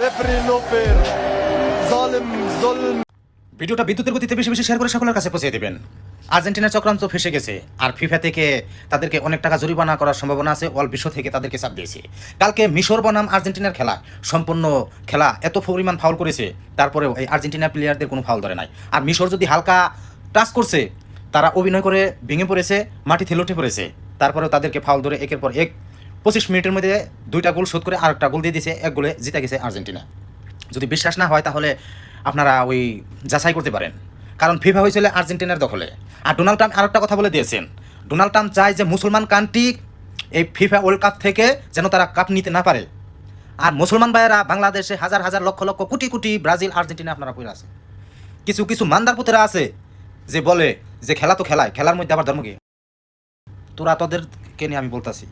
Referee no fair, জালিম জুলম। ভিডিওটা বিদ্যুতের গতিতে বেশি বেশি শেয়ার করে সকলের কাছে পৌঁছে দেবেন। আর্জেন্টিনার চক্রান্ত ফেসে গেছে, আর ফিফা থেকে তাদেরকে অনেক টাকা জরিমানা করার সম্ভাবনা আছে। অল বিশ্ব থেকে তাদেরকে চাপ দিয়েছে। কালকে মিশর বনাম আর্জেন্টিনার খেলা, সম্পূর্ণ খেলা এত পরিমাণ ফাউল করেছে, তারপরেও এই আর্জেন্টিনার প্লেয়ারদের কোনো ফাউল ধরে নাই। আর মিশর যদি হালকা টাচ করছে, তারা অভিনয় করে ভেঙে পড়েছে, মাটিতে লুটে পড়েছে, তারপরেও তাদেরকে ফাউল ধরে একের পর এক 25 মিনিটের মধ্যে 2টা গোল শোধ করে আরেকটা গোল দিয়ে দিয়েছে, 1 গোলে জিতে গেছে আর্জেন্টিনা। যদি বিশ্বাস না হয় তাহলে আপনারা ওই যাচাই করতে পারেন, কারণ ফিফা হয়েছিল আর্জেন্টিনার দখলে। আর ডোনাল্ড ট্রাম্প আরেকটা কথা বলে দিয়েছেন, ডোনাল্ড ট্রাম্প চায় যে মুসলমান কান্ট্রি এই ফিফা ওয়ার্ল্ড কাপ থেকে যেন তারা কাপ নিতে না পারে। আর মুসলমান ভাইয়েরা বাংলাদেশে হাজার হাজার লক্ষ লক্ষ কোটি কোটি ব্রাজিল আর্জেন্টিনা আপনারা পড়ে আছে। কিছু কিছু মান্দার পুতেরা আছে যে বলে যে খেলা তো খেলায়, খেলার মধ্যে আবার ধর্ম কি? তোরা তোদেরকে নিয়ে আমি বলতেছি,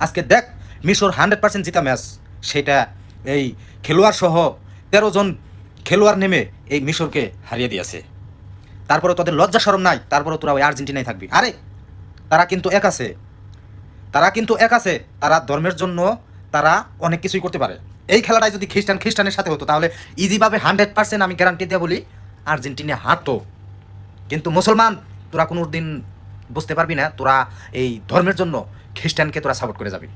আজকে দেখ মিশর 100% জিতা ম্যাচ, সেটা এই খেলোয়াড় সহ 13 জন খেলোয়াড় নেমে এই মিশরকে হারিয়ে দিয়েছে। তারপরে তোদের লজ্জা শরম নাই, তারপরে তোরা ওই আর্জেন্টিনায় থাকবি। আরে তারা কিন্তু এক আছে, তারা ধর্মের জন্য তারা অনেক কিছুই করতে পারে। এই খেলাটাই যদি খ্রিস্টানের সাথে হতো তাহলে ইজিভাবে 100% আমি গ্যারান্টি দিয়ে বলি আর্জেন্টিনা হারতো। কিন্তু মুসলমান তোরা কোনো দিন বুঝতে পারবি না, তোরা এই ধর্মের জন্য খ্রিস্টানকে তোরা সাপোর্ট করে যাবি।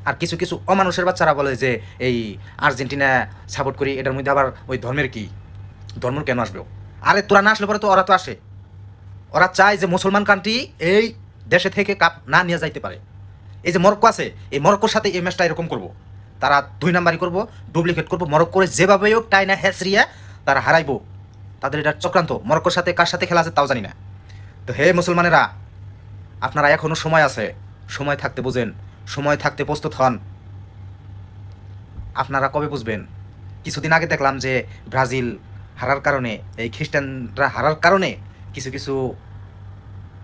আর কিছু কিছু অমানুষের বাচ্চারা বলে যে এই আর্জেন্টিনা সাপোর্ট করি, এটার মধ্যে আবার ওই ধর্মের কি, ধর্ম কেন আসবেও? আরে তোরা না আসলে পরে তো ওরা তো আসে। ওরা চায় যে মুসলমান কান্ট্রি এই দেশে থেকে কাপ না নিয়ে যাইতে পারে। এই যে মরক্কো আছে, এই মরক্কোর সাথে এই ম্যাচটা এরকম করবো, তারা 2 নাম্বারই করবো, ডুপ্লিকেট করবো, মরক্কোরে যেভাবে হোক টাইনা হ্যাসরিয়া তারা হারাইবো। তাদের এটা চক্রান্ত। মরক্কোর সাথে কার সাথে খেলা আছে তাও জানি না। তো হে মুসলমানেরা, আপনারা এখনও সময় আছে, সময় থাকতে বুঝেন, সময় থাকতে প্রস্তুত হন। আপনারা কবে বুঝবেন? কিছুদিন আগে দেখলাম যে ব্রাজিল হারার কারণে, এই খ্রিস্টানরা হারার কারণে কিছু কিছু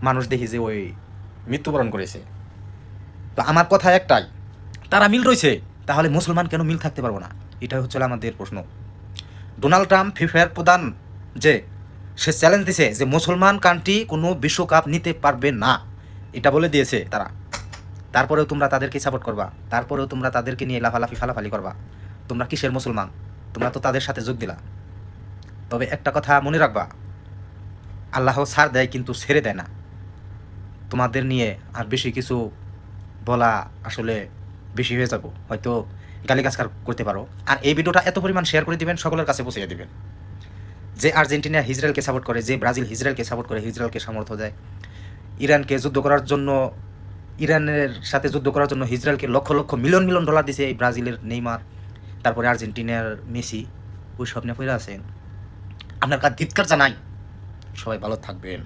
মানুষ দেখি যে ওই মৃত্যুবরণ করেছে। তো আমার কথা একটাই, তারা মিল রয়েছে, তাহলে মুসলমান কেন মিল থাকতে পারবো না? এটাই হচ্ছে আমাদের প্রশ্ন। ডোনাল্ড ট্রাম্প ফিফার প্রধান যে সে চ্যালেঞ্জ দিছে যে মুসলমান কান্ট্রি কোনো বিশ্বকাপ নিতে পারবে না, এটা বলে দিয়েছে তারা। তারপরেও তোমরা তাদেরকে সাপোর্ট করবা, তারপরেও তোমরা তাদেরকে নিয়ে লাফালাফি ফালাফালি করবা। তোমরা কিসের মুসলমান? তোমরা তো তাদের সাথে যোগ দিলা। তবে একটা কথা মনে রাখবা, আল্লাহ ছাড় দেয় কিন্তু ছেড়ে দেয় না। তোমাদের নিয়ে আর বেশি কিছু বলা আসলে বেশি হয়ে যাব, হয়তো গালিগালাজ করতে পারো। আর এই ভিডিওটা এত পরিমাণ শেয়ার করে দিবেন, সকলের কাছে পৌঁছে দিবেন। যে আর্জেন্টিনা ইসরায়েলকে সাপোর্ট করে, যে ব্রাজিল ইসরায়েলকে সাপোর্ট করে, ইসরায়েলকে সামর্থ্য দেয়, ইরানকে যুদ্ধ করার জন্য, ইরানের সাথে যুদ্ধ করার জন্য ইসরায়েলকে lakh lakh million million dollar দিছে এই ব্রাজিলের নেইমার, তারপরে আর্জেন্টিনার মেসি, ওই স্বপ্নে পড়ে আছেন। আপনার কাছে ধিক্কার জানাই। সবাই ভালো থাকবেন।